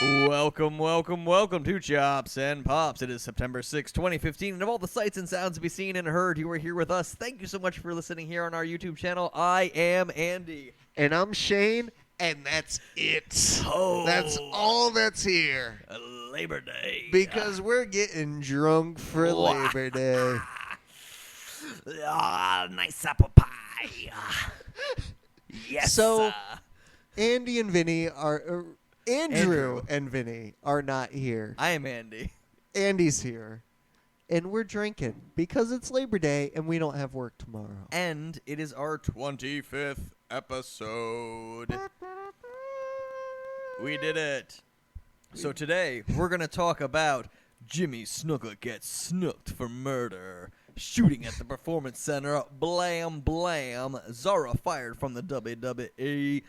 Welcome to Chops and Pops. It is September 6, 2015, and of all the sights and sounds to be seen and heard, you are here with us. Thank you so much for listening here on our YouTube channel. I am Andy. And I'm Shane, and that's it. Oh. That's all that's here. Labor Day. Because we're getting drunk for Labor Day. Nice apple pie. Yes. So, Andy and Vinny are... Andrew and Vinny are not here. I am Andy. Andy's here. And we're drinking because it's Labor Day and we don't have work tomorrow. And it is our 25th episode. We did it. So today, we're going to talk about Jimmy Snuka gets snooked for murder. Shooting at the Performance Center. Blam, blam. Zahra fired from the WWE.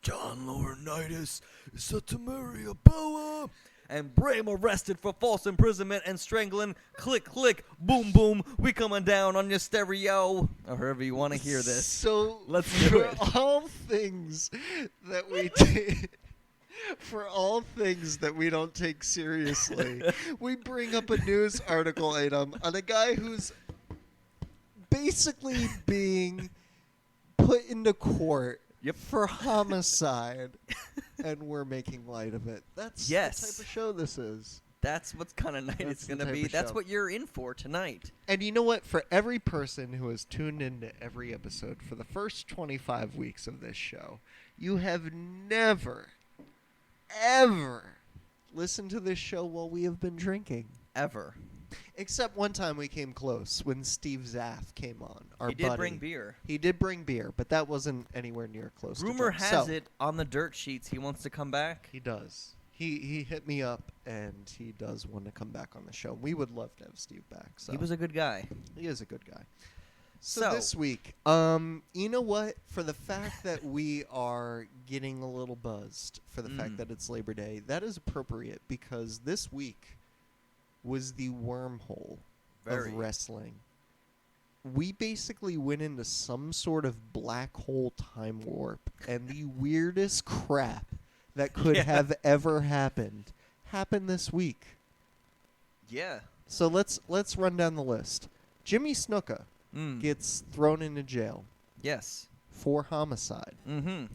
John Laurinaitis is set to marry a Bella. And Bram arrested for false imprisonment and strangling. Click, click, boom, boom. We coming down on your stereo. Or however you want to hear this. So, let's do it. For all things that we did... For all things that we don't take seriously, we bring up a news article item on a guy who's basically being put into court for homicide, and we're making light of it. That's the type of show this is. That's what's kind of night it's going to be. That's what you're in for tonight. And you know what? For every person who has tuned into every episode for the first 25 weeks of this show, you have never... ever listen to this show while we have been drinking. Ever. Except one time we came close when Steve Zaff came on. He did bring beer. He did bring beer, but that wasn't anywhere near close. Rumor has it on the dirt sheets he wants to come back. He does. He hit me up, and he does want to come back on the show. We would love to have Steve back. So. He was a good guy. He is a good guy. So this week, you know what? For the fact that we are getting a little buzzed for the fact that it's Labor Day, that is appropriate because this week was the wormhole of wrestling. We basically went into some sort of black hole time warp, and the weirdest crap that could have ever happened this week. Yeah. So let's run down the list. Jimmy Snuka gets thrown into jail. Yes. For homicide. Mm-hmm.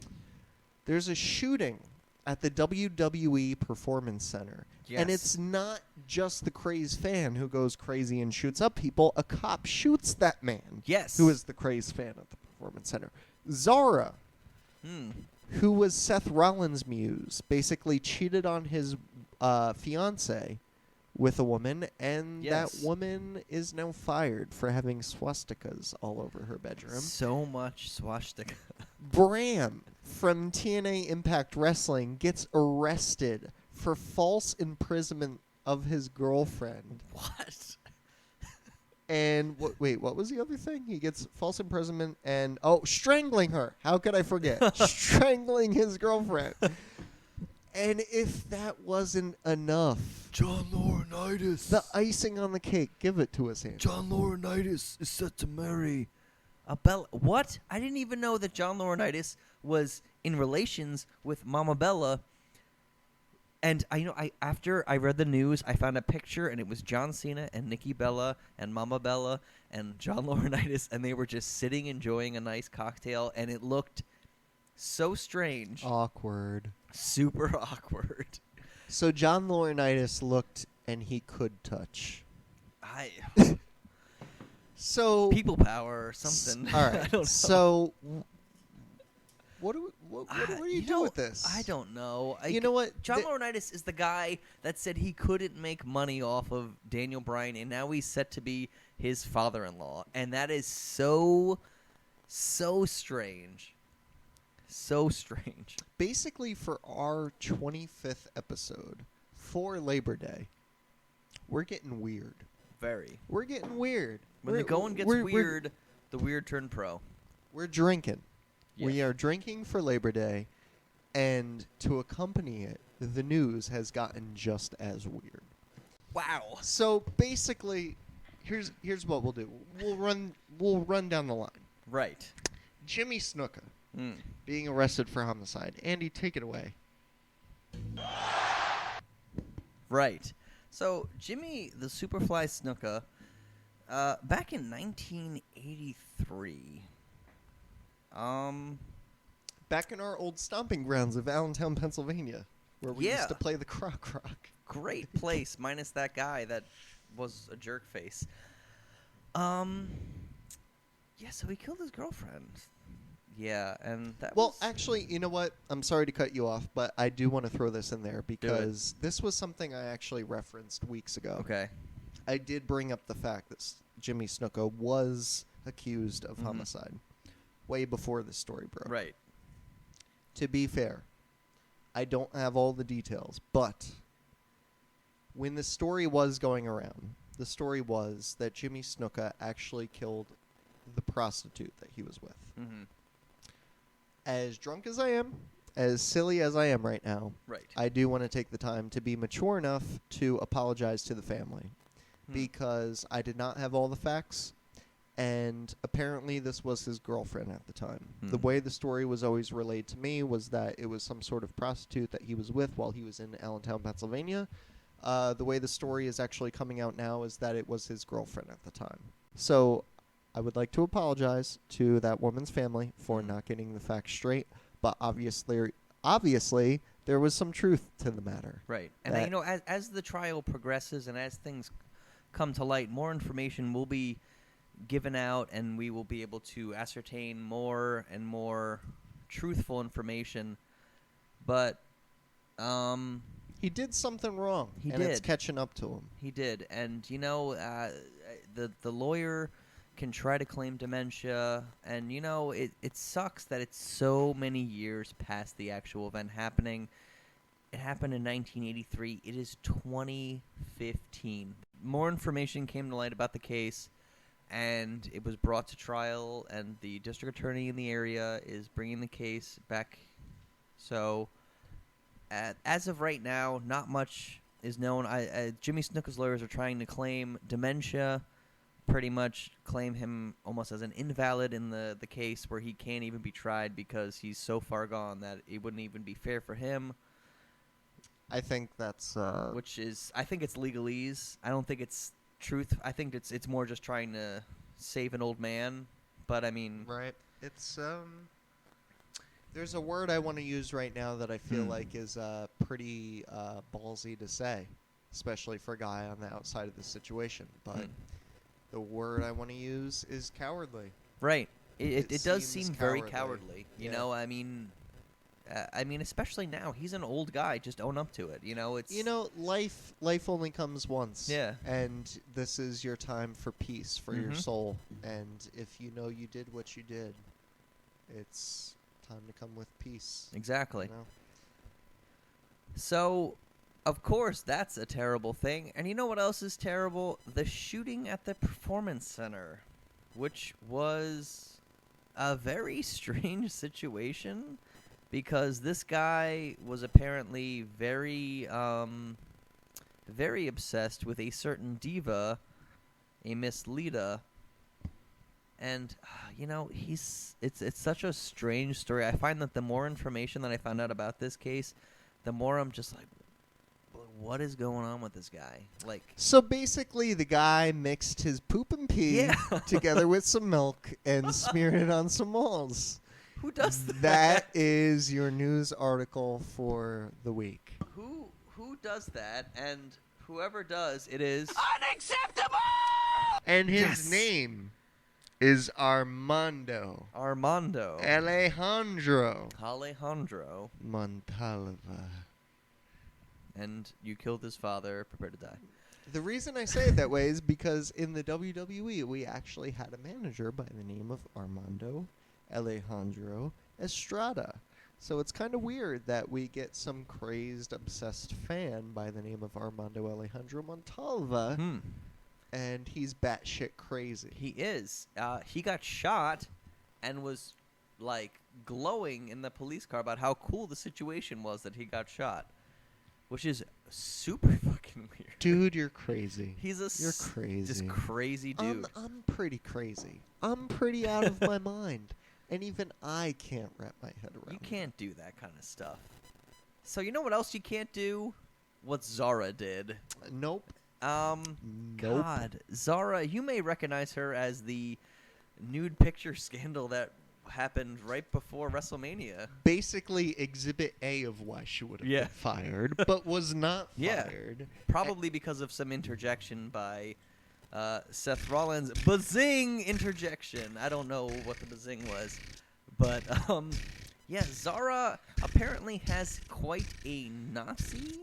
There's a shooting at the WWE Performance Center. Yes. And it's not just the crazed fan who goes crazy and shoots up people. A cop shoots that man. Yes. Who is the crazed fan at the Performance Center. Zahra, who was Seth Rollins' muse, basically cheated on his fiancée with a woman, and that woman is now fired for having swastikas all over her bedroom. So much swastika. Bram from TNA Impact Wrestling gets arrested for false imprisonment of his girlfriend. What? And what was the other thing? He gets false imprisonment and strangling her. How could I forget? Strangling his girlfriend. And if that wasn't enough, John Laurinaitis. The icing on the cake. Give it to us, Andy. John Laurinaitis is set to marry a Bella. What? I didn't even know that John Laurinaitis was in relations with Mama Bella. And after I read the news, I found a picture, and it was John Cena and Nikki Bella and Mama Bella and John Laurinaitis, and they were just sitting enjoying a nice cocktail, and it looked so strange. Awkward. Super awkward. So John Laurinaitis looked, and he could touch. So people power or something. All right. I don't know. So what do you do with this? I don't know. You know what? John Laurinaitis is the guy that said he couldn't make money off of Daniel Bryan, and now he's set to be his father-in-law, and that is so strange. So strange. Basically, for our 25th episode for Labor Day, we're getting weird. Very. We're getting weird. When the going gets weird, the weird turn pro. We're drinking. Yes. We are drinking for Labor Day, and to accompany it, the news has gotten just as weird. Wow. So basically, here's what we'll do. We'll run down the line. Right. Jimmy Snuka being arrested for homicide. Andy, take it away. Right. So Jimmy the Superfly Snuka, back in 1983. Back in our old stomping grounds of Allentown, Pennsylvania, where we used to play the Croc Rock. Great place, minus that guy that was a jerk face. Yeah, so he killed his girlfriend. Yeah, and that Well, actually, you know what? I'm sorry to cut you off, but I do want to throw this in there because this was something I actually referenced weeks ago. Okay. I did bring up the fact that Jimmy Snuka was accused of homicide way before this story broke. Right. To be fair, I don't have all the details, but when the story was going around, the story was that Jimmy Snuka actually killed the prostitute that he was with. Mm-hmm. As drunk as I am, as silly as I am right now, Right. I do want to take the time to be mature enough to apologize to the family because I did not have all the facts, and apparently this was his girlfriend at the time. The way the story was always relayed to me was that it was some sort of prostitute that he was with while he was in Allentown, Pennsylvania. The way the story is actually coming out now is that it was his girlfriend at the time. So I would like to apologize to that woman's family for not getting the facts straight, but obviously there was some truth to the matter. Right. And you know, as the trial progresses and as things come to light, more information will be given out, and we will be able to ascertain more and more truthful information. But he did something wrong, it's catching up to him. He did, and you know, the lawyer can try to claim dementia, and you know, it sucks that it's so many years past the actual event happening. It happened in 1983. It is 2015. More information came to light about the case, and it was brought to trial, and the district attorney in the area is bringing the case back. So, as of right now, not much is known. Jimmy Snuka's lawyers are trying to claim dementia, pretty much claim him almost as an invalid in the case where he can't even be tried because he's so far gone that it wouldn't even be fair for him. I think that's which is, I think it's legalese. I don't think it's truth. I think it's more just trying to save an old man. But I mean, right. It's there's a word I want to use right now that I feel like is pretty ballsy to say, especially for a guy on the outside of the situation. But the word I want to use is cowardly. Right. It does seem very cowardly. You know, I mean, especially now, he's an old guy. Just own up to it. You know, it's life only comes once. Yeah. And this is your time for peace for your soul. And if you know you did what you did, it's time to come with peace. Exactly. You know? So, of course, that's a terrible thing. And you know what else is terrible? The shooting at the Performance Center, which was a very strange situation because this guy was apparently very obsessed with a certain diva, a Miss Lita. And, you know, it's such a strange story. I find that the more information that I found out about this case, the more I'm just like, what is going on with this guy? Like, so basically, the guy mixed his poop and pee together with some milk and smeared it on some walls. Who does that? That is your news article for the week. Who does that? And whoever does, it is unacceptable. And his name is Armando Alejandro Montalva. And you killed his father, prepare to die. The reason I say it that way is because in the WWE, we actually had a manager by the name of Armando Alejandro Estrada. So it's kind of weird that we get some crazed, obsessed fan by the name of Armando Alejandro Montalva, and he's batshit crazy. He is. He got shot and was, like, glowing in the police car about how cool the situation was that he got shot. Which is super fucking weird. Dude, you're crazy. You're crazy. Just crazy dude. I'm pretty crazy. I'm pretty out of my mind. And even I can't wrap my head around You can't do that kind of stuff. So you know what else you can't do? what Zahra did. Nope. Nope. Nope. God, Zahra, you may recognize her as the nude picture scandal that happened right before WrestleMania. Basically, Exhibit A of why she would have been fired, but was not fired. Probably because of some interjection by Seth Rollins. Bazing interjection. I don't know what the bazing was. But, Zahra apparently has quite a Nazi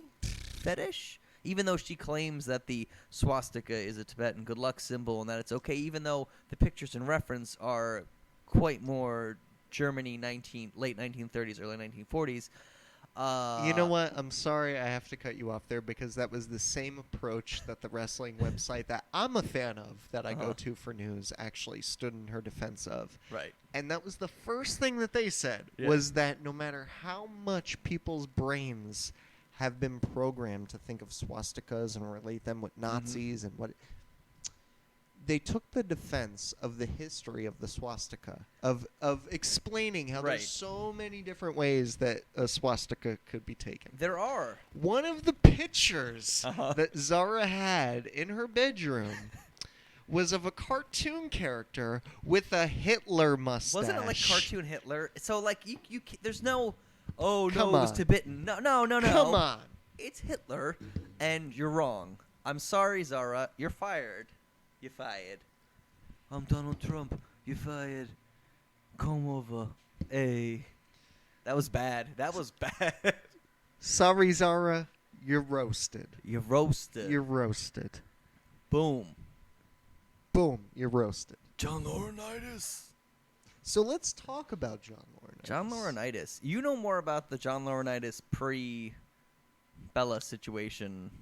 fetish. Even though she claims that the swastika is a Tibetan good luck symbol and that it's okay, even though the pictures in reference are quite more Germany late 1930s, early 1940s. You know what? I'm sorry I have to cut you off there because that was the same approach that the wrestling website that I'm a fan of, that I go to for news, actually stood in her defense of. Right. And that was the first thing that they said, was that no matter how much people's brains have been programmed to think of swastikas and relate them with Nazis and what... They took the defense of the history of the swastika, of explaining how there's so many different ways that a swastika could be taken. There are. One of the pictures that Zahra had in her bedroom was of a cartoon character with a Hitler mustache. Wasn't it like cartoon Hitler? So, like, you there's no, Come it was on. Tibetan. No. Come on. It's Hitler, and you're wrong. I'm sorry, Zahra. You're fired. You're fired. I'm Donald Trump. You're fired. Come over. Hey. That was bad. That was bad. Sorry, Zahra. You're roasted. You're roasted. You're roasted. Boom. Boom. You're roasted. John Laurinaitis. So let's talk about John Laurinaitis. John Laurinaitis. You know more about the John Laurinaitis pre-Bella situation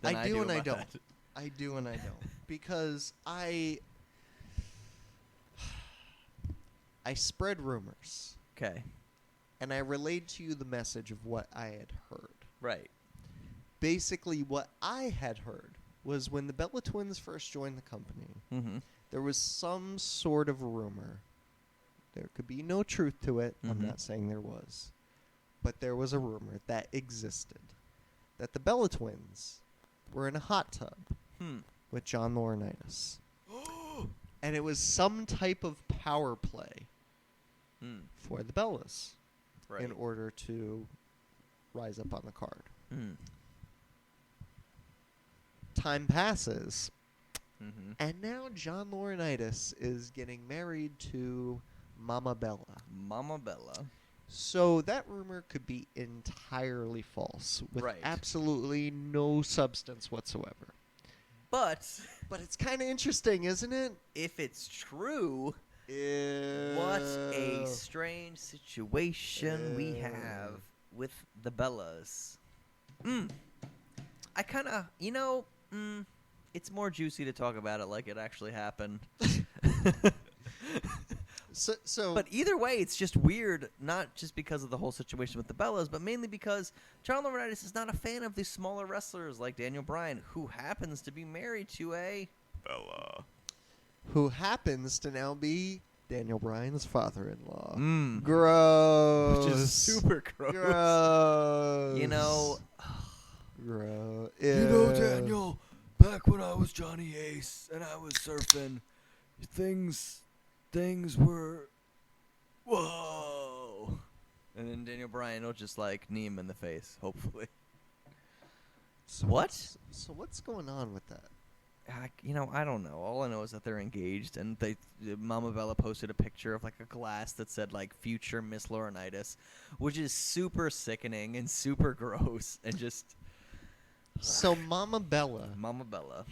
than I do and I don't. that. I do and I don't. Because I spread rumors. Okay. And I relayed to you the message of what I had heard. Right. Basically, what I had heard was when the Bella Twins first joined the company, there was some sort of rumor. There could be no truth to it. I'm not saying there was. But there was a rumor that existed that the Bella Twins were in a hot tub with John Laurinaitis. And it was some type of power play for the Bellas in order to rise up on the card. Time passes, and now John Laurinaitis is getting married to Mama Bella. Mama Bella. So that rumor could be entirely false, with absolutely no substance whatsoever. But it's kind of interesting, isn't it? If it's true, what a strange situation we have with the Bellas. I kind of, it's more juicy to talk about it like it actually happened. So, but either way, it's just weird, not just because of the whole situation with the Bellas, but mainly because John Laurinaitis is not a fan of these smaller wrestlers like Daniel Bryan, who happens to be married to a Bella. Who happens to now be Daniel Bryan's father-in-law. Gross. Which is super gross. Gross. Gross. Yeah. Daniel, back when I was Johnny Ace and I was surfing, things were, whoa. And then Daniel Bryan will just knee him in the face, hopefully. So what? So what's going on with that? I don't know. All I know is that they're engaged, and Mama Bella posted a picture of a glass that said future Miss Laurinaitis, which is super sickening and super gross and just. So Mama Bella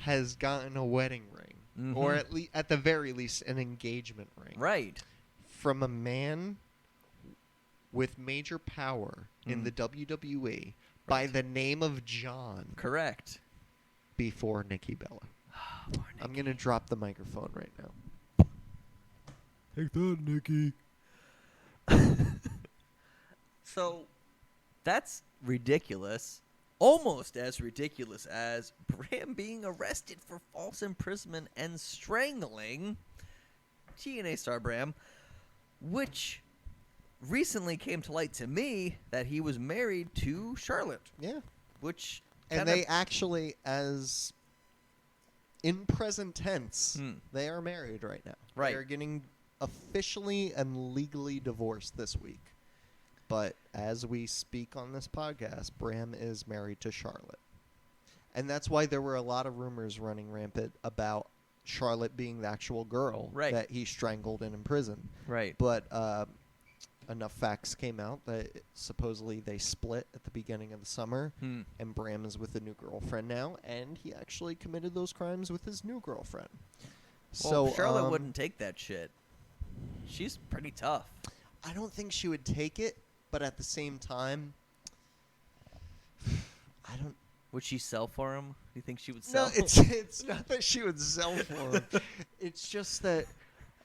has gotten a wedding ring, or at the very least an engagement ring, right, from a man with major power in the WWE by the name of John. Correct. Before Nikki Bella. I'm going to drop the microphone right now. Take that, Nikki. So, that's ridiculous. Almost as ridiculous as Bram being arrested for false imprisonment and strangling TNA star Bram, which recently came to light to me that he was married to Charlotte. Yeah. Which And they actually, as in present tense, they are married right now. Right. They are getting officially and legally divorced this week. But as we speak on this podcast, Bram is married to Charlotte. And that's why there were a lot of rumors running rampant about Charlotte being the actual girl that he strangled and imprisoned. Right. But enough facts came out that supposedly they split at the beginning of the summer, and Bram is with a new girlfriend now, and he actually committed those crimes with his new girlfriend. Well, Charlotte wouldn't take that shit. She's pretty tough. I don't think she would take it, but at the same time, I don't... Would she sell for him? Do you think she would sell? No, it's not that she would sell for him. It's just that,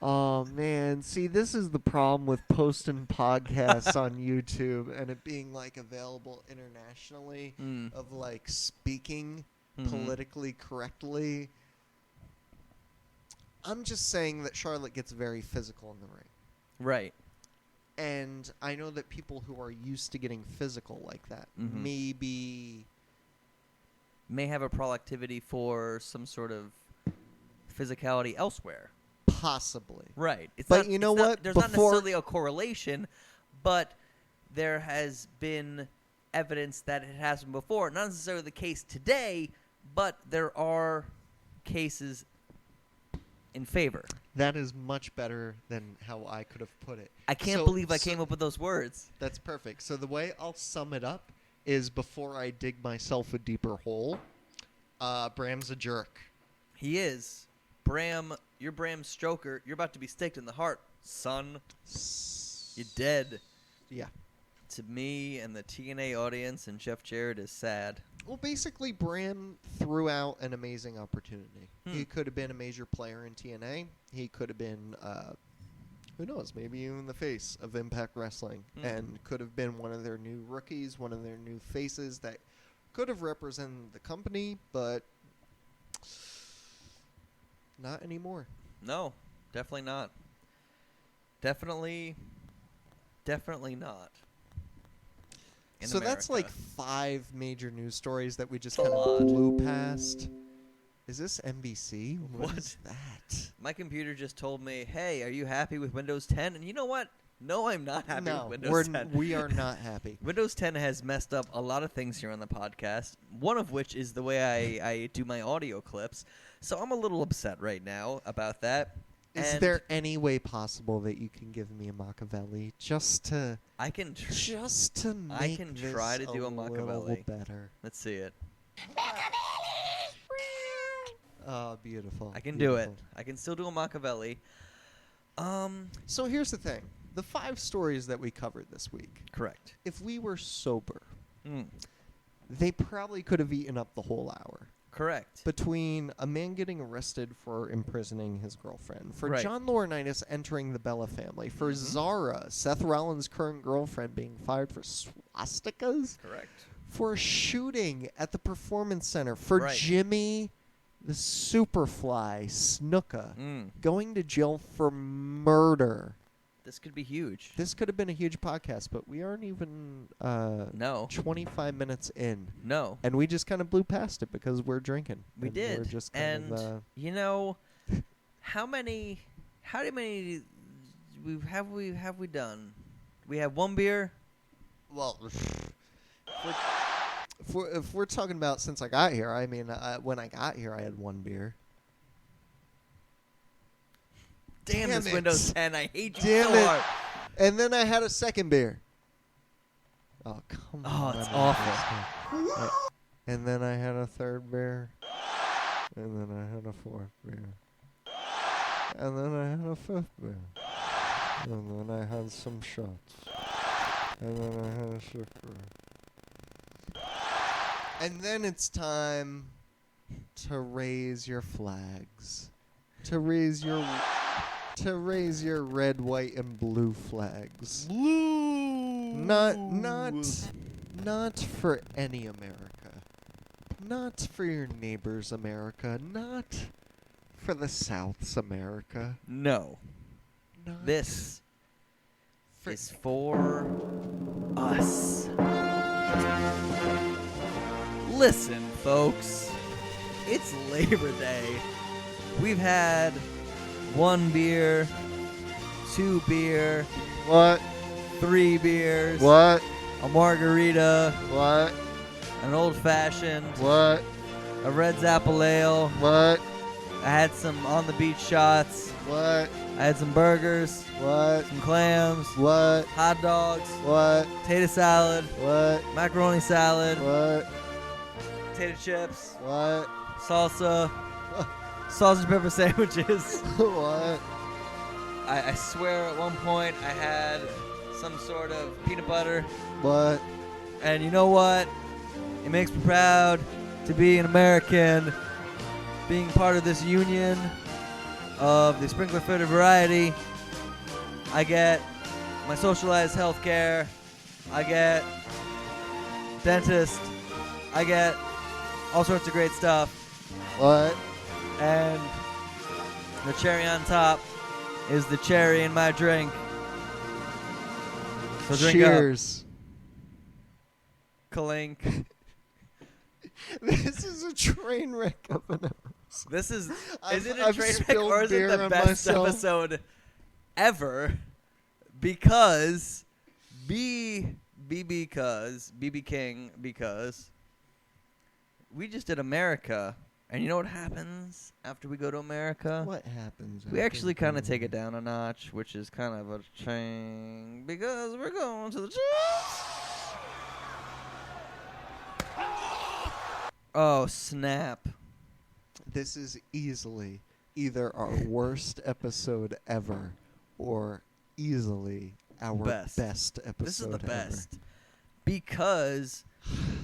oh, man. See, this is the problem with posting podcasts on YouTube and it being, like, available internationally of, like, speaking politically correctly. I'm just saying that Charlotte gets very physical in the ring. Right. And I know that people who are used to getting physical like that may have a proclivity for some sort of physicality elsewhere. Possibly. Right. But you know what? There's not necessarily a correlation, but there has been evidence that it has been before. Not necessarily the case today, but there are cases in favor. That is much better than how I could have put it. I can't believe I came up with those words. That's perfect. So the way I'll sum it up is, before I dig myself a deeper hole, Bram's a jerk. He is. Bram, you're Bram Stoker. You're about to be staked in the heart, son. You're dead. Yeah. To me and the TNA audience and Jeff Jarrett is sad. Well, basically, Bram threw out an amazing opportunity. He could have been a major player in TNA. He could have been, who knows, maybe even the face of Impact Wrestling, and could have been one of their new rookies, one of their new faces that could have represented the company, but not anymore. No, definitely not. Definitely not. So that's like 5 major news stories that we just kind of blew past. Is this NBC? What is that? My computer just told me, hey, are you happy with Windows 10? And you know what? No, I'm not happy with Windows 10. We are not happy. Windows 10 has messed up a lot of things here on the podcast, one of which is the way I do my audio clips. So I'm a little upset right now about that. Is there any way possible that you can give me a Machiavelli just to... I can try to do a Machiavelli. Better. Let's see it. Oh, beautiful. I can do it. I can still do a Machiavelli. So here's the thing. The 5 stories that we covered this week. Correct. If we were sober, they probably could have eaten up the whole hour. Correct. Between a man getting arrested for imprisoning his girlfriend, for John Laurinaitis entering the Bella family, for Zahra, Seth Rollins' current girlfriend, being fired for swastikas. Correct. For a shooting at the Performance Center, for Jimmy the Superfly Snuka going to jail for murder. This could be huge. This could have been a huge podcast, but we aren't even 25 minutes in. No. And we just kind of blew past it because we're drinking. We did. We're just kind of, you know, how many have we done? We have 1 beer? Well, if we're talking about since I got here, I mean, when I got here, I had 1 beer. Damn this it. Windows 10. I hate you Damn so it. hard. And then I had a 2nd beer. Oh, come on. Oh, it's awful. And then I had a 3rd beer. And then I had a 4th beer. And then I had a 5th beer. And then I had some shots. And then I had a 6th beer. And then it's time to raise your flags. To raise your red, white, and blue flags. Blue. Not for any America. Not for your neighbors, America. Not for the South's America. No. Not this is for us. Listen, folks, it's Labor Day. We've had 1 beer, 2 beer, What? 3 beers, What? a margarita, What? an old-fashioned, What? a red Zapple ale. What? I had some on-the-beach shots. What? I had some burgers, What? some clams, What? hot dogs, What? potato salad, What? macaroni salad, What? potato chips, What? salsa, sausage pepper sandwiches. What? I swear at one point I had some sort of peanut butter. What? And you know what? It makes me proud to be an American, being part of this union of the sprinkler fitted variety. I get my socialized health care. I get dentist. I get all sorts of great stuff. What? And the cherry on top is the cherry in my drink. So drink Cheers. up. Clink. This is a train wreck of an episode. This is I've it a train wreck spilled or is it beer the on best myself. episode ever? Because BB King, because we just did America, and you know what happens after we go to America? What happens? We after actually kind of the- take it down a notch, which is kind of a thing, because we're going to the CHOPS. Oh, snap. This is easily either our worst episode ever or easily our Best. best episode This is the ever. best. Because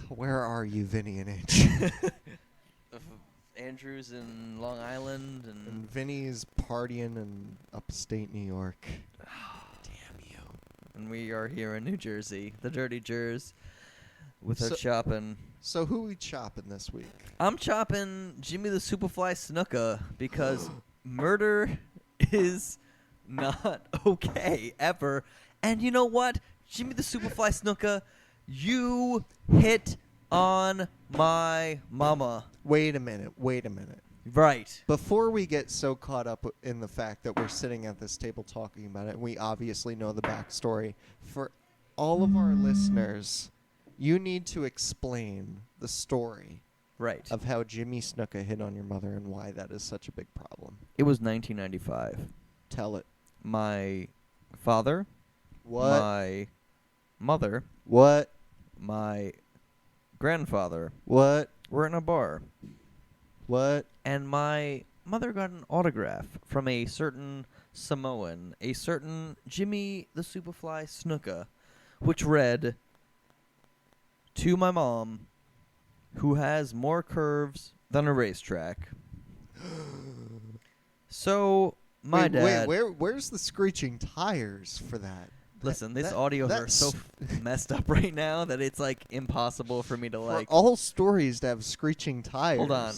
Where are you, Vinny and H? Andrew's in Long Island, And and Vinny's partying in upstate New York. Damn you. and we are here in New Jersey, the Dirty Jers, with our So- chopping. So who we chopping this week? I'm chopping Jimmy the Superfly Snuka because murder is not okay ever. And you know what? Jimmy the Superfly Snuka, you hit on my mama. Wait a minute. Right. Before we get so caught up in the fact that we're sitting at this table talking about it, and we obviously know the backstory, for all of our listeners, you need to explain the story Right. of how Jimmy Snuka hit on your mother and why that is such a big problem. It was 1995. Tell it. My father, What? my mother, What? my grandfather What? were in a bar, What? and my mother got an autograph from a certain Samoan, a certain Jimmy the Superfly Snuka, which read, "To my mom, who has more curves than a racetrack." So my Wait, dad. where's the screeching tires for that? Listen, these That- audios are that's- so messed up right now that it's like impossible for me to For like. all stories to have screeching tires. Hold on.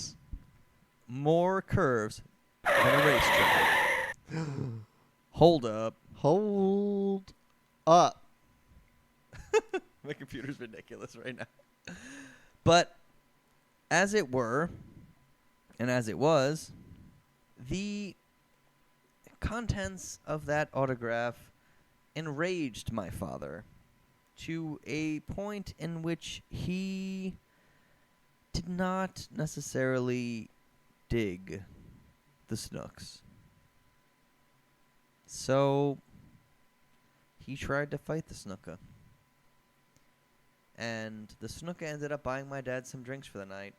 More curves than a racetrack. Hold up. Hold up. My computer's ridiculous right now. But as it were, and as it was, the contents of that autograph enraged my father to a point in which he did not necessarily dig the Snooks. So he tried to fight the Snuka. And the Snuka ended up buying my dad some drinks for the night.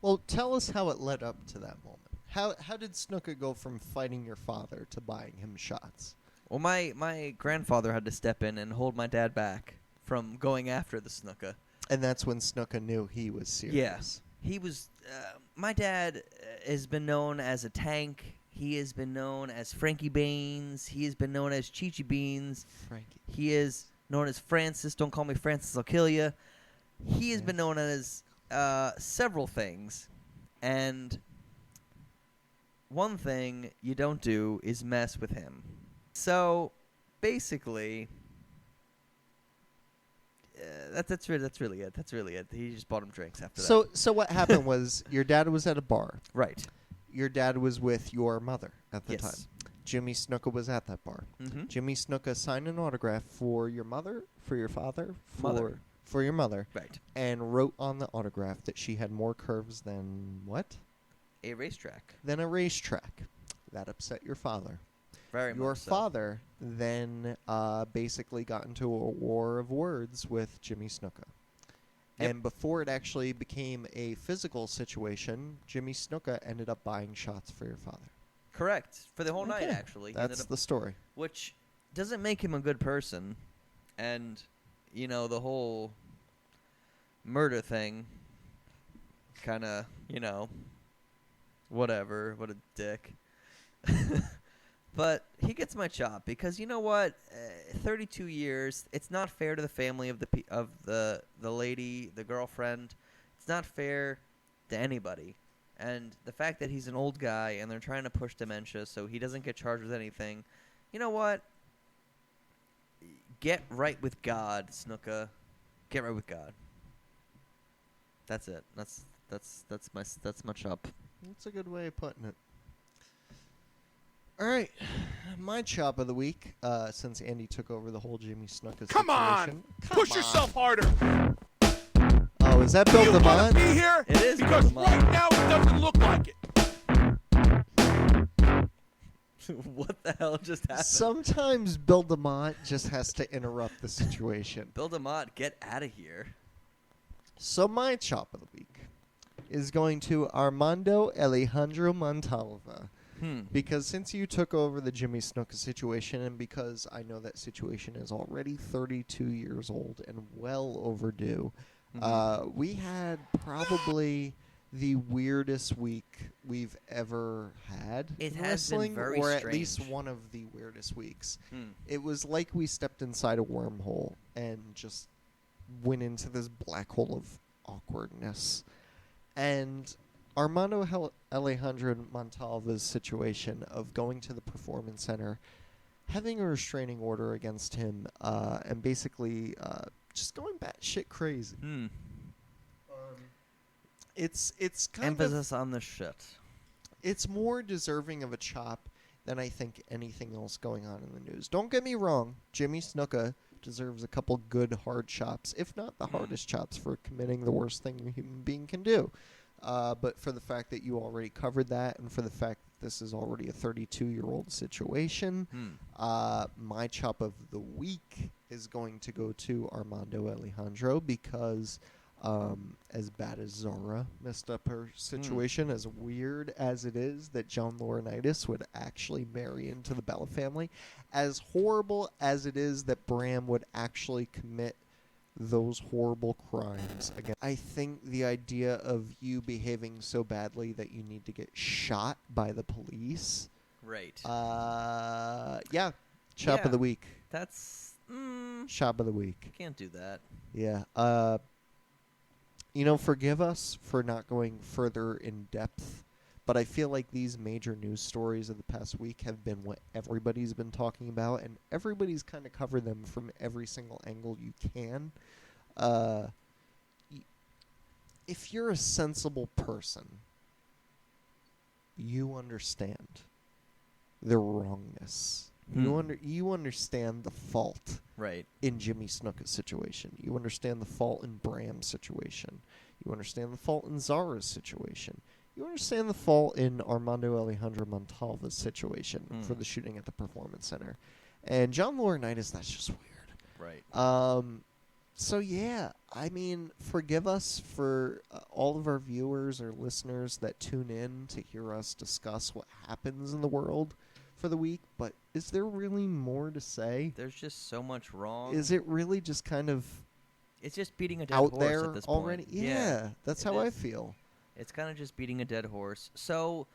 Well, tell us how it led up to that moment. How did Snuka go from fighting your father to buying him shots? Well, my grandfather had to step in and hold my dad back from going after the Snuka. And that's when Snuka knew he was serious. Yes. He was... my dad has been known as a tank. He has been known as Frankie Baines. He has been known as Chi-Chi Beans. Frankie. He is known as Francis. Don't call me Francis, I'll kill you. He has Okay. been known as several things. And one thing you don't do is mess with him. So, basically, That's really it. That's really it. He just bought him drinks after that. So what happened was your dad was at a bar. Right. Your dad was with your mother at the Yes. time. Jimmy Snuka was at that bar. Mm-hmm. Jimmy Snuka signed an autograph for your mother, for your father, Mother. for your mother, Right. and wrote on the autograph that she had more curves than what? A racetrack. Than a racetrack. That upset your father. Very Your much so. father then basically got into a war of words with Jimmy Snuka. Yep. And before it actually became a physical situation, Jimmy Snuka ended up buying shots for your father. Correct. For the whole night, Okay. actually. He That's ended up- the story. Which doesn't make him a good person. And, the whole murder thing kind of, whatever. What a dick. But he gets my chop because you know what? 32 years. It's not fair to the family of the lady, the girlfriend. It's not fair to anybody. And the fact that he's an old guy and they're trying to push dementia so he doesn't get charged with anything. You know what? Get right with God, Snuka. Get right with God. That's it. That's my chop. That's a good way of putting it. All right. My chop of the week, since Andy took over the whole Jimmy Snuka Come situation. on! Push yourself harder! Oh, is that Bill You want DeMont? to be here? It is because Bill DeMont. right now it doesn't look like it. What the hell just happened? Sometimes Bill DeMont just has to interrupt the situation. Bill DeMont, get out of here. So my chop of the week is going to Armando Alejandro Montalva. Because since you took over the Jimmy Snuka situation, and because I know that situation is already 32 years old and well overdue, we had probably the weirdest week we've ever had It in has been wrestling, very or at least strange. one of the weirdest weeks. It was like we stepped inside a wormhole and just went into this black hole of awkwardness. And Armando Alejandro Montalva's situation of going to the Performance Center, having a restraining order against him, and basically just going batshit crazy. It's kind Emphasis on the shit. it's more deserving of a chop than I think anything else going on in the news. Don't get me wrong, Jimmy Snuka deserves a couple good hard chops, if not the hardest chops for committing the worst thing a human being can do. But for the fact that you already covered that, and for the fact that this is already a 32-year-old situation, my chop of the week is going to go to Armando Alejandro because as bad as Zahra messed up her situation, as weird as it is that John Laurinaitis would actually marry into the Bella family, as horrible as it is that Bram would actually commit those horrible crimes again. I think the idea of you behaving so badly that you need to get shot by the police. Right. Yeah. Chop of the week. That's... Chop of the week. Can't do that. Yeah. Forgive us for not going further in depth, but I feel like these major news stories of the past week have been what everybody's been talking about, and everybody's kind of covered them from every single angle you can. If you're a sensible person, you understand the wrongness. You understand the fault Right. in Jimmy Snuka's situation. You understand the fault in Bram's situation. You understand the fault in Zahra's situation. You understand the fault in Armando Alejandro Montalva's situation for the shooting at the Performance Center. And John Laurinaitis, that's just weird. Right. So, yeah, I mean, forgive us for all of our viewers or listeners that tune in to hear us discuss what happens in the world for the week, but is there really more to say? There's just so much wrong. Is it really just kind of It's just beating a dead out horse there at this already? point. Yeah, that's it how I is. feel. It's kind of just beating a dead horse. So,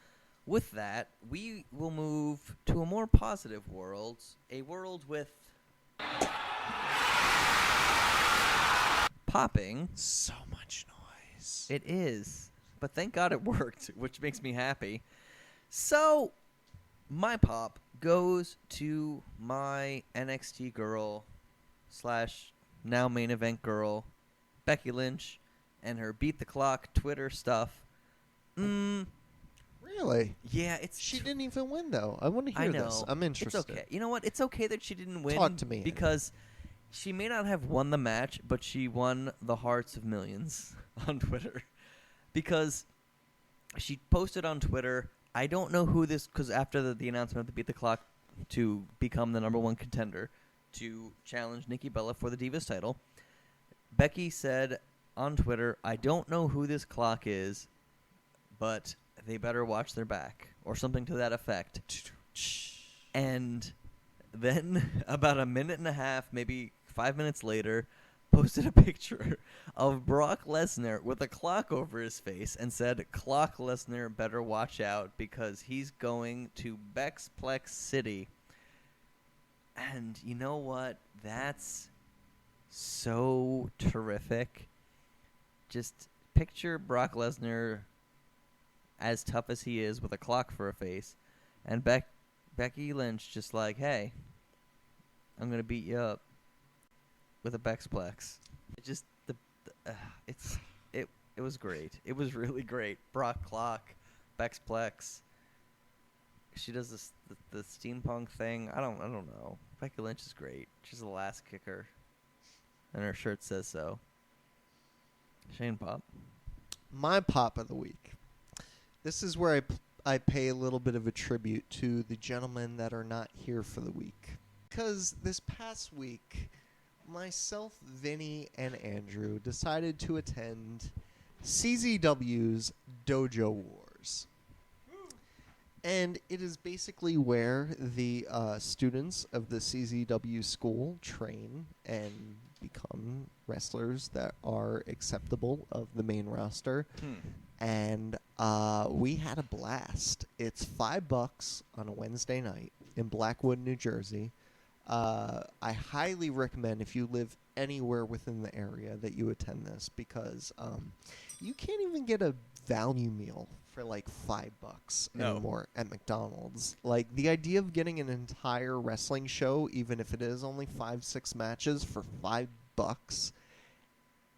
with that, we will move to a more positive world. A world with... popping. So much noise. It is. But thank God it worked, which makes me happy. So, my pop goes to my NXT girl / now main event girl, Becky Lynch, and her Beat the Clock Twitter stuff. Really? Yeah, She didn't even win, though. I want to hear this. I'm interested. It's okay. You know what? It's okay that she didn't win. Talk to me, because she may not have won the match, but she won the hearts of millions on Twitter. Because she posted on Twitter, I don't know who this, because after the announcement to Beat the Clock to become the #1 contender to challenge Nikki Bella for the Divas title, Becky said on Twitter, I don't know who this clock is, but they better watch their back, or something to that effect. And then about a minute and a half, maybe 5 minutes later, posted a picture of Brock Lesnar with a clock over his face and said, Clock Lesnar better watch out because he's going to Bexplex City. And you know what? That's so terrific. Just picture Brock Lesnar as tough as he is with a clock for a face, and Becky Lynch just like, hey, I'm gonna beat you up with a Bexplex. It was great. It was really great. Brock Clock, Bexplex. She does this the steampunk thing. I don't know. Becky Lynch is great. She's the last kicker, and her shirt says so. Shane Pop. My pop of the week. This is where I pay a little bit of a tribute to the gentlemen that are not here for the week. Because this past week, myself, Vinny, and Andrew decided to attend CZW's Dojo Wars. And it is basically where the students of the CZW school train and become wrestlers that are acceptable of the main roster. And we had a blast. It's $5 on a Wednesday night in Blackwood, New Jersey. I highly recommend, if you live anywhere within the area, that you attend this, because you can't even get a value meal for like $5 anymore at McDonald's. Like, the idea of getting an entire wrestling show, even if it is only 5-6 matches for $5,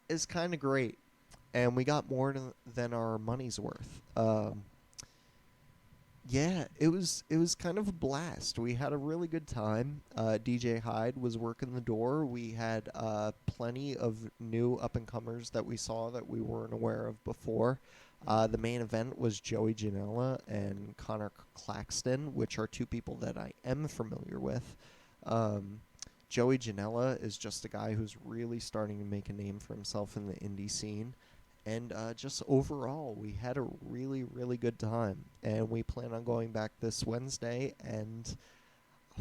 is kind of great. And we got more than our money's worth. Yeah, it was kind of a blast. We had a really good time. DJ Hyde was working the door. We had plenty of new up-and-comers that we saw that we weren't aware of before. The main event was Joey Janela and Connor Claxton, which are two people that I am familiar with. Joey Janela is just a guy who's really starting to make a name for himself in the indie scene. And just overall, we had a really, really good time. And we plan on going back this Wednesday. And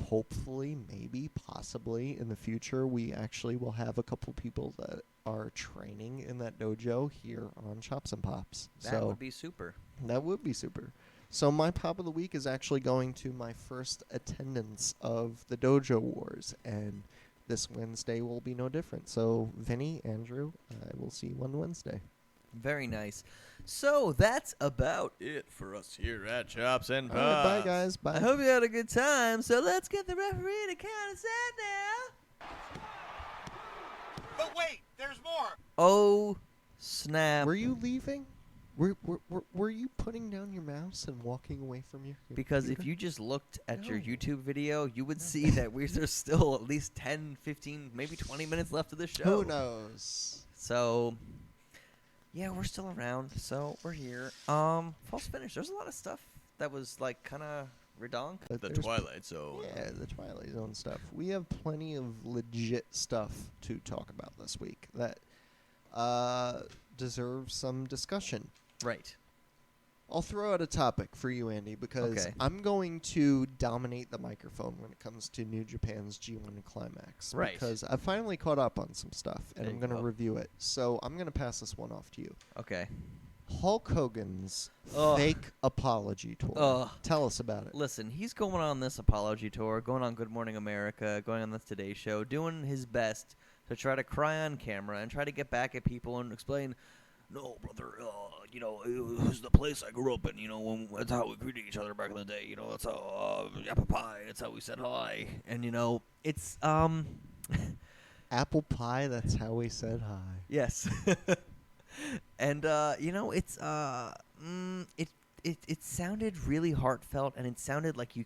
hopefully, maybe, possibly, in the future, we actually will have a couple people that are training in that dojo here on Chops and Pops. That would be super. That would be super. So my pop of the week is actually going to my first attendance of the Dojo Wars. And this Wednesday will be no different. So, Vinny, Andrew, I will see you on Wednesday. Very nice. So that's about it for us here at Chops and Pops. All right, bye, guys. Bye. I hope you had a good time. So let's get the referee to count us out now. But wait, there's more. Oh, snap. Were you leaving? Were you putting down your mouse and walking away from your Because computer? if you just looked at your No. YouTube video, you would see that there's still at least 10, 15, maybe 20 minutes left of the show. Who knows? So, yeah, we're still around. So, we're here. False finish. There's a lot of stuff that was, like, kind of redonk. But The there's Twilight Zone. Yeah, the Twilight Zone stuff. We have plenty of legit stuff to talk about this week that deserves some discussion. Right. I'll throw out a topic for you, Andy, because Okay. I'm going to dominate the microphone when it comes to New Japan's G1 Climax. Right. Because I finally caught up on some stuff, and There I'm you going to go. review it. So I'm going to pass this one off to you. Okay. Hulk Hogan's Ugh. fake apology tour. Ugh. Tell us about it. Listen, he's going on this apology tour, going on Good Morning America, going on the Today Show, doing his best to try to cry on camera and try to get back at people and explain, no, brother, it was the place I grew up in, that's how we greeted each other back in the day, that's how, apple pie, that's how we said hi. And, it's, Apple pie, that's how we said hi. Yes. And it's it sounded really heartfelt, and it sounded like you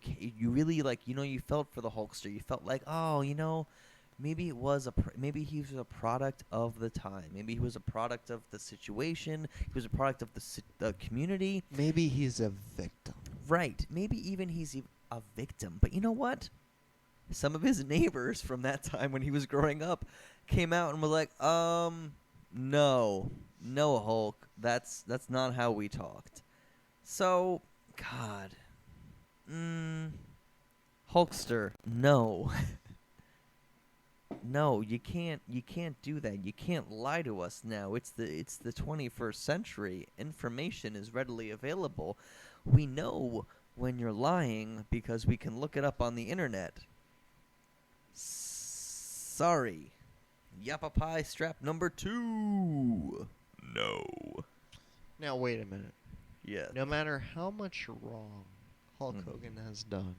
really you felt for the Hulkster. You felt like, maybe it was maybe he was a product of the time. Maybe he was a product of the situation. He was a product of the community. Maybe he's a victim. Right. Maybe even he's a victim. But you know what? Some of his neighbors from that time when he was growing up came out and were like, no, Hulk. That's not how we talked. So, God. Hulkster, no. No, you can't do that. You can't lie to us now. It's the 21st century. Information is readily available. We know when you're lying because we can look it up on the internet. Sorry. Yappa pie strap number 2. No. Now, wait a minute. Yeah. No matter how much wrong Hulk Hogan has done,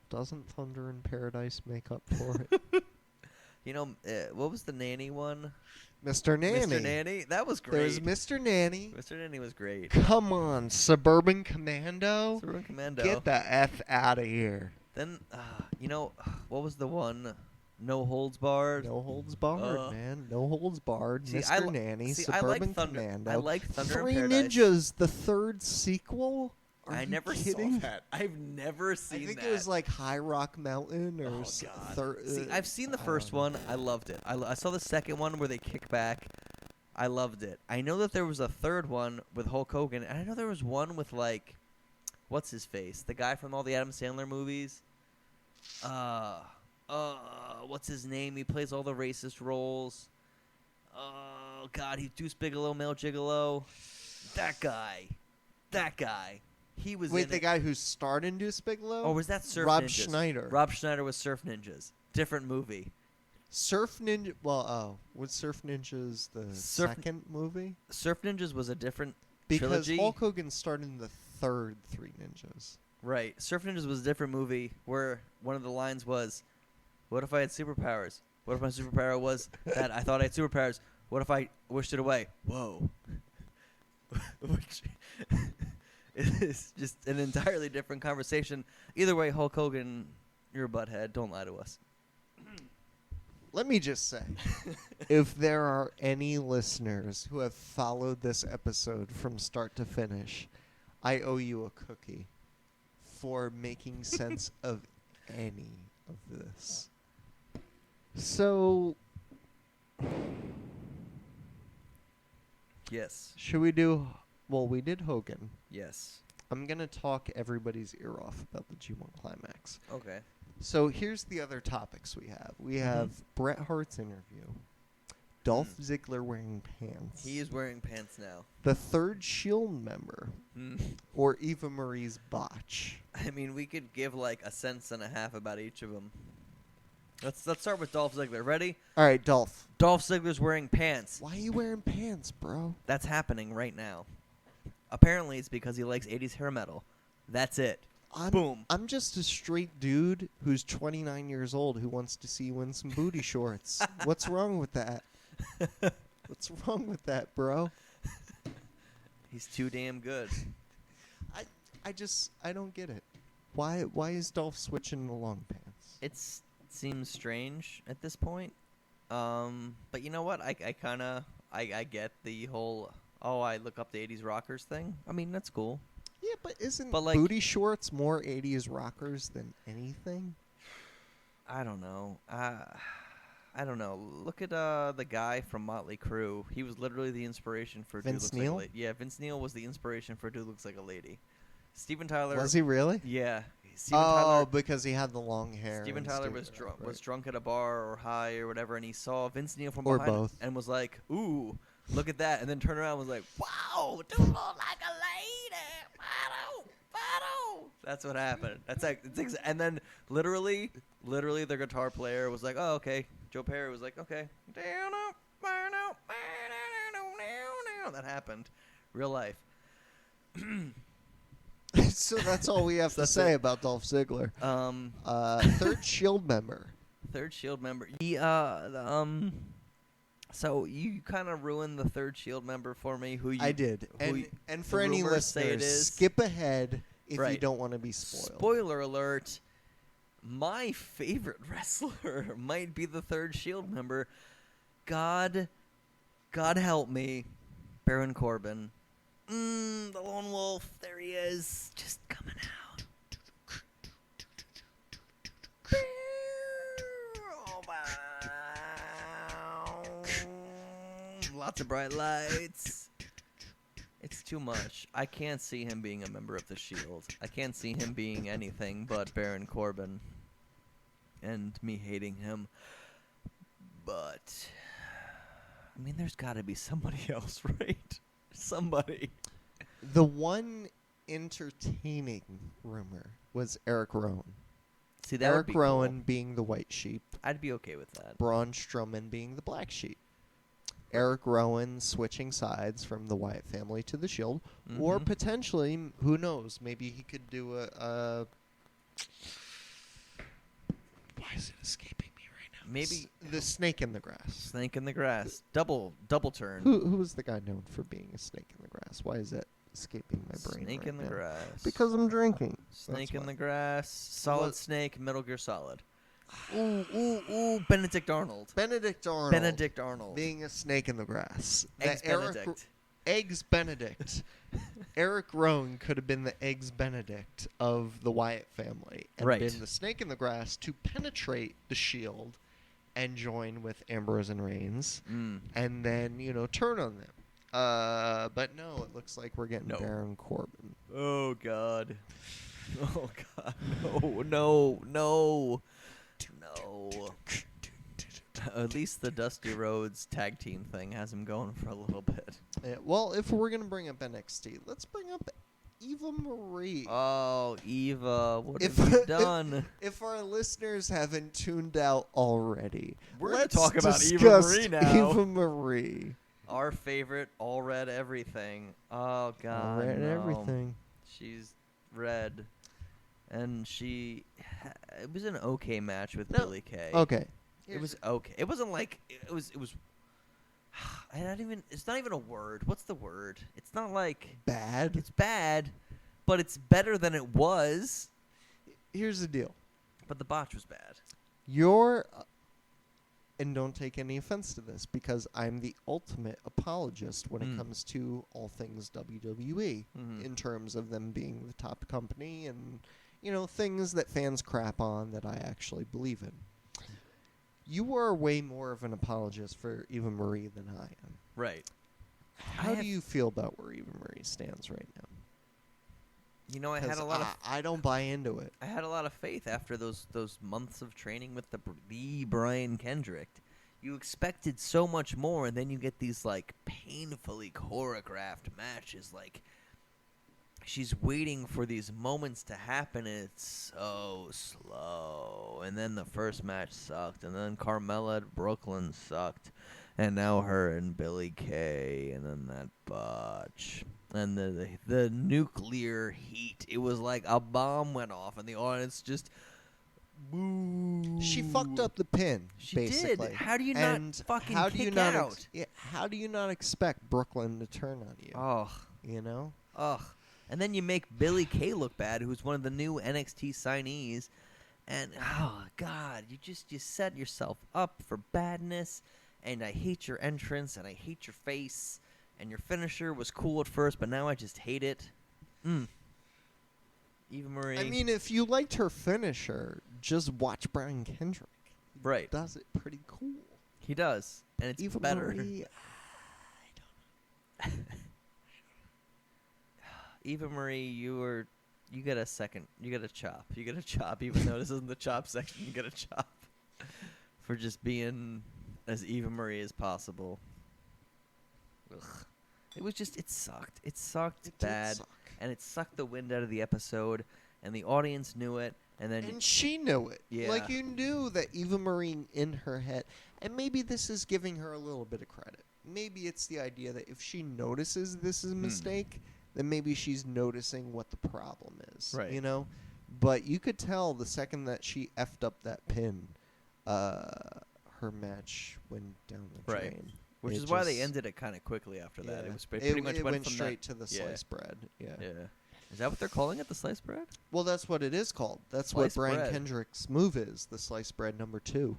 doesn't Thunder in Paradise make up for it? What was the nanny one? Mr. Nanny. Mr. Nanny? That was great. There's Mr. Nanny. Mr. Nanny was great. Come on, Suburban Commando. Suburban Commando. Get the F out of here. Then, what was the one? No Holds Barred? No Holds Barred, man. No Holds Barred. See, Mr. Nanny, Suburban Commando. I like Thunder Three in Paradise. Ninjas, the third sequel? I never kidding? saw that. I've never seen that. I think it was like High Rock Mountain or See, I've seen the first one. I loved it. I saw the second one where they kick back. I loved it. I know that there was a third one with Hulk Hogan, and I know there was one with, like, what's his face? The guy from all the Adam Sandler movies. What's his name? He plays all the racist roles. Oh, God, he's Deuce Bigelow, Male Gigolo. That guy. He was Wait, the guy who starred in Deuce Bigelow? Or was that Surf Rob Ninjas? Schneider. Rob Schneider was Surf Ninjas. Different movie. Surf Ninja. Well, was Surf Ninjas the second movie? Surf Ninjas was a different because trilogy. Hulk Hogan starred in the third Three Ninjas. Right. Surf Ninjas was a different movie where one of the lines was, "What if I had superpowers? What if my superpower was that I thought I had superpowers? What if I wished it away?" Whoa. Which is just an entirely different conversation. Either way, Hulk Hogan, you're a butthead. Don't lie to us. Let me just say, if there are any listeners who have followed this episode from start to finish, I owe you a cookie for making sense of any of this. So, Yes. should we do... Well, we did Hogan. Yes. I'm going to talk everybody's ear off about the G1 Climax. Okay. So here's the other topics we have. We have Bret Hart's interview. Dolph Ziggler wearing pants. He is wearing pants now. The third Shield member. Or Eva Marie's botch. I mean, we could give like a sentence and a half about each of them. Let's start with Dolph Ziggler. Ready? All right, Dolph. Dolph Ziggler's wearing pants. Why are you wearing pants, bro? That's happening right now. Apparently, it's because he likes 80s hair metal. That's it. Boom. I'm just a straight dude who's 29 years old who wants to see you in some booty shorts. What's wrong with that? What's wrong with that, bro? He's too damn good. I don't get it. Why is Dolph switching to long pants? It seems strange at this point. But you know what? I get the whole, I look up the 80s rockers thing. I mean, that's cool. Yeah, but isn't But, like, booty shorts more 80s rockers than anything? I don't know. I don't know. Look at the guy from Motley Crue. He was literally the inspiration for Vince Dude Looks Neil? Like a Lady. Yeah, Vince Neil was the inspiration for Dude Looks Like a Lady. Steven Tyler. Was he really? Yeah. Because he had the long hair. Steven and Tyler stuff, was right. was drunk at a bar or high or whatever, and he saw Vince Neil from Or behind both. and was like, "Ooh, look at that!" And then turned around and was like, "Wow, Dude look like a lady, photo." That's what happened. That's like, and then literally, the guitar player was like, "Oh, okay." Joe Perry was like, "Okay." That happened, real life. So that's all we have to That's say it. about Dolph Ziggler. Third Shield member. Third Shield member. So you kind of ruined the Third Shield member for me. I did. And for any say it listeners, is. skip ahead if you Right. don't want to be spoiled. Spoiler alert. My favorite wrestler might be the Third Shield member. God help me. Baron Corbin. The Lone Wolf. There he is. Just coming out. Oh, wow. Lots of bright lights. It's too much. I can't see him being a member of the Shield. I can't see him being anything but Baron Corbin. And me hating him. But, I mean, there's got to be somebody else, right? Somebody. The one entertaining rumor was Eric Rowan. See, that would Eric be Rowan cool. being the white sheep. I'd be okay with that. Braun Strowman being the black sheep. Eric Rowan switching sides from the Wyatt family to the Shield. Or potentially, who knows, maybe he could do a why is it escaping me right now? Maybe the snake in the grass. Snake in the grass. Double turn. Who was the guy known for being a snake in the grass? Why is that escaping my brain Snake right in the now? grass. Because I'm drinking. Snake That's in why. the grass. Solid What? Snake. Metal Gear Solid. Ooh. Benedict Arnold. Benedict Arnold. Benedict Arnold. Being a snake in the grass. Eggs That Eric Benedict. Eggs Benedict. Eric Rowan could have been the Eggs Benedict of the Wyatt family and Right. been the snake in the grass to penetrate the Shield and join with Ambrose and Reigns and then, turn on them. But no, it looks like we're getting No. Baron Corbin. Oh, God. Oh, God. No. At least the Dusty Rhodes tag team thing has him going for a little bit. Well, if we're going to bring up NXT, let's bring up Eva Marie. Oh, Eva, what If- have you done? If our listeners haven't tuned out already, We're gonna let's talk about Eva discuss Marie now. Eva Marie. Our favorite all red everything. Oh, God. Red no. everything. She's red. And it was an okay match with No. Billie Kay. Okay. It was okay. It wasn't like it was. It's not even a word. What's the word? It's not like bad. it's bad, but it's better than it was. Here's the deal. But the botch was bad. And don't take any offense to this, because I'm the ultimate apologist when it comes to all things WWE in terms of them being the top company and, things that fans crap on that I actually believe in. You are way more of an apologist for Eva Marie than I am. Right. How do you feel about where Eva Marie stands right now? I had a lot of. I don't buy into it. I had a lot of faith after those months of training with the Brian Kendrick. You expected so much more, and then you get these painfully choreographed matches. She's waiting for these moments to happen, and it's so slow. And then the first match sucked, and then Carmella at Brooklyn sucked, and now her and Billie Kay, and then that botch. And the nuclear heat. It was like a bomb went off, and the audience just boo. She fucked up the pin. She basically. did. How do you And not fucking how do you kick not out? how do you not expect Brooklyn to turn on you? Oh, ugh. And then you make Billie Kay look bad, who's one of the new NXT signees. And, oh, God, you set yourself up for badness. And I hate your entrance, and I hate your face. And your finisher was cool at first, but now I just hate it. Eva Marie. I mean, if you liked her finisher, just watch Brian Kendrick. Right. He does it pretty cool. He does, and it's Eva better. Marie, I don't know. Eva Marie, you get a second. You get a chop. You get a chop, even though this isn't the chop section. You get a chop for just being as Eva Marie as possible. Ugh. It sucked. It sucked It did bad, suck. and it sucked the wind out of the episode, and the audience knew it, and then And she knew it. Yeah. Like, you knew that Eva Marie in her head, and maybe this is giving her a little bit of credit. Maybe it's the idea that if she notices this is a mistake, then maybe she's noticing what the problem is. Right. But you could tell the second that she effed up that pin, her match went down the Right. drain. Which It is why they just- ended it kind of quickly after that. Yeah. It was pretty much it went from straight that, to the sliced bread. Yeah. Yeah. Is that what they're calling it, the sliced bread? Well, that's what it is called. That's Sliced what Brian bread. Kendrick's move is, the sliced bread number 2.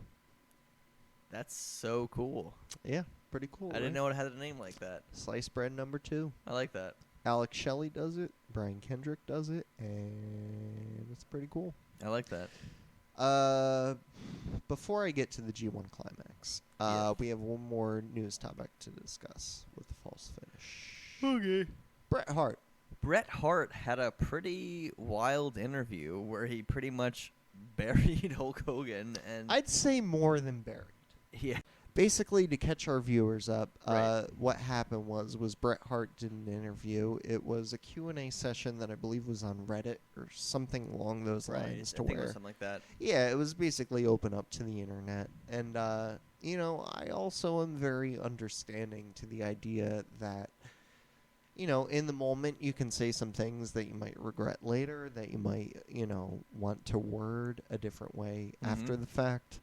That's so cool. Yeah, pretty cool. I didn't right? know it had a name like that. Sliced bread number 2. I like that. Alex Shelley does it, Brian Kendrick does it, and it's pretty cool. I like that. Before I get to the G1 climax, Yeah. we have one more news topic to discuss with the false finish. Okay. Bret Hart. Bret Hart had a pretty wild interview where he pretty much buried Hulk Hogan, and I'd say more than buried. yeah, Basically, to catch our viewers up, Right. what happened was Bret Hart did an interview. It was a Q&A session that I believe was on Reddit or something along those lines. I To think it where, was something like that. yeah, it was basically open up to the internet. And, you know, I also am very understanding to the idea that, you know, in the moment you can say some things that you might regret later, that you might, you know, want to word a different way after the fact.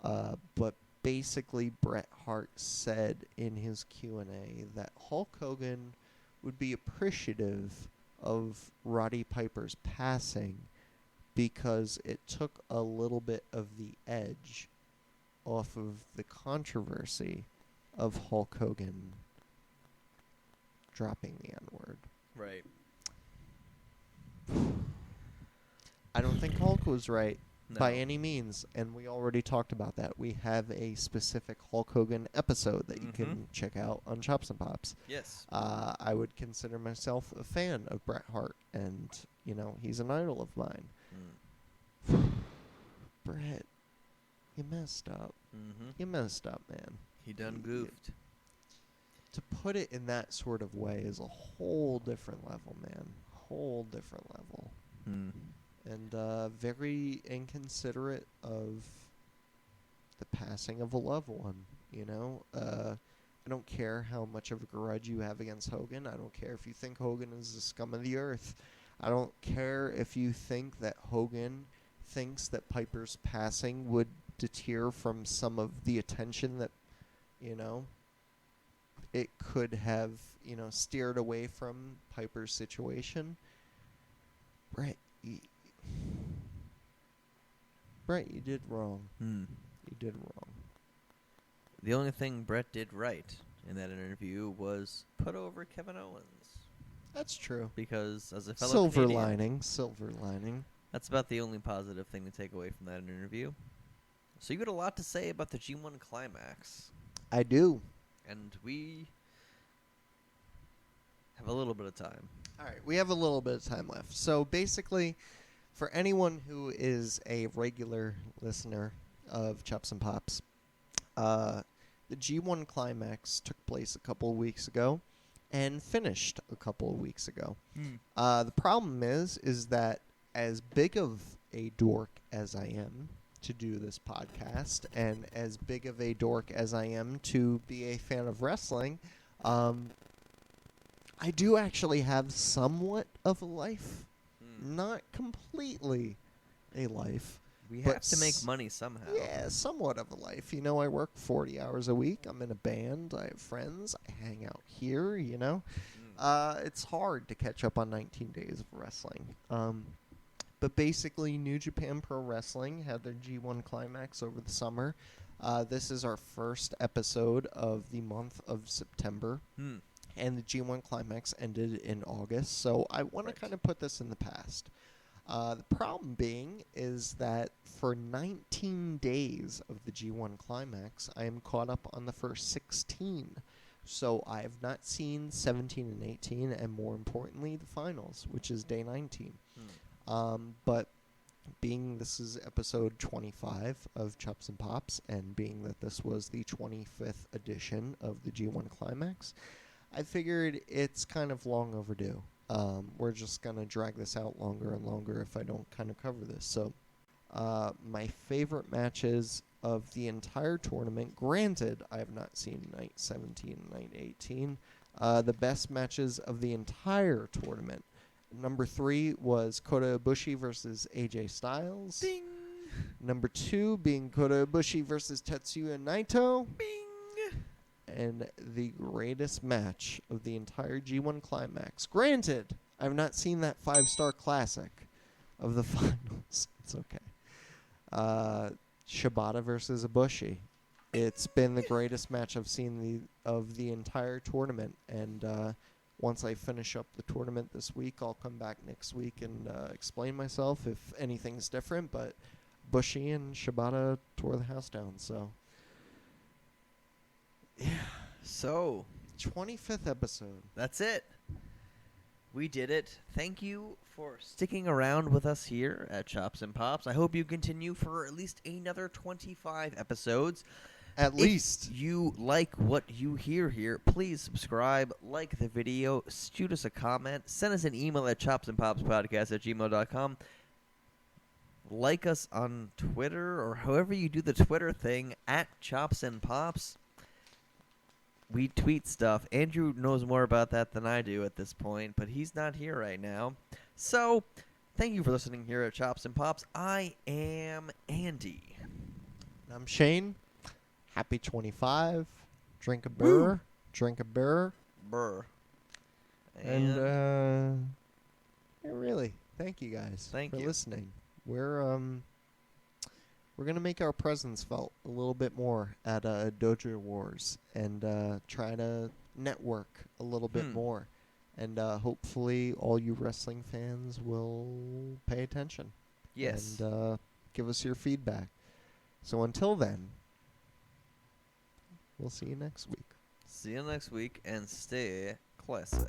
But basically, Bret Hart said in his Q&A that Hulk Hogan would be appreciative of Roddy Piper's passing because it took a little bit of the edge off of the controversy of Hulk Hogan dropping the N-word. Right. I don't think Hulk was right. No. By any means, and we already talked about that. We have a specific Hulk Hogan episode that you can check out on Chops and Pops. Yes. I would consider myself a fan of Bret Hart, and, you know, he's an idol of mine. Bret, you messed up. You messed up, man. He done goofed. To put it in that sort of way is a whole different level, man. Whole different level. And very inconsiderate of the passing of a loved one, you know? I don't care how much of a grudge you have against Hogan. I don't care if you think Hogan is the scum of the earth. I don't care if you think that Hogan thinks that Piper's passing would deter from some of the attention that, you know, it could have, you know, steered away from Piper's situation. Bret, you did wrong. You did wrong. The only thing Bret did right in that interview was put over Kevin Owens. That's true. Because as a fellow Silver Canadian, lining. that's about the only positive thing to take away from that interview. So you had a lot to say about the G1 climax. I do. And we have a little bit of time. All right, we have a little bit of time left. So basically, for anyone who is a regular listener of Chops and Pops, the G1 climax took place a couple of weeks ago and finished a couple of weeks ago. The problem is that as big of a dork as I am to do this podcast, and as big of a dork as I am to be a fan of wrestling, I do actually have somewhat of a life. Not completely a life. We but have to make money somehow. Yeah, somewhat of a life. You know, I work 40 hours a week. I'm in a band. I have friends. I hang out here, you know. It's hard to catch up on 19 days of wrestling. But basically, New Japan Pro Wrestling had their G1 climax over the summer. This is our first episode of the month of September. And the G1 climax ended in August. So I want to kind of put this in the past. The problem being is that for 19 days of the G1 climax, I am caught up on the first 16. So I have not seen 17 and 18, and more importantly, the finals, which is day 19. But being this is episode 25 of Chops and Pops, and being that this was the 25th edition of the G1 climax, I figured it's kind of long overdue. We're just going to drag this out longer and longer if I don't kind of cover this. So, my favorite matches of the entire tournament, granted, I have not seen Night 17 and Night 18. The best matches of the entire tournament. Number 3 was Kota Ibushi versus AJ Styles. Ding! Number 2 being Kota Ibushi versus Tetsuya Naito. Bing. And the greatest match of the entire G1 Climax. Granted, I've not seen that 5-star classic of the finals. It's okay. Shibata versus Ibushi. It's been the greatest match I've seen of the entire tournament. And once I finish up the tournament this week, I'll come back next week and explain myself if anything's different. But Bushi and Shibata tore the house down. So, yeah. So, 25th episode. That's it. We did it. Thank you for sticking around with us here at Chops and Pops. I hope you continue for at least another 25 episodes. At least. If you like what you hear here, please subscribe, like the video, shoot us a comment, send us an email at chopsandpopspodcast@gmail.com. Like us on Twitter or however you do the Twitter thing at Chops and Pops. We tweet stuff. Andrew knows more about that than I do at this point, but he's not here right now. So, thank you for listening here at Chops and Pops. I am Andy. I'm Shane. Happy 25. Drink a burr. Woo. Drink a burr. Burr. And really, thank you guys for you. listening. We're gonna make our presence felt a little bit more at Dojo Wars and try to network a little bit more. And hopefully all you wrestling fans will pay attention. Yes. And give us your feedback. So until then, we'll see you next week. See you next week and stay classy.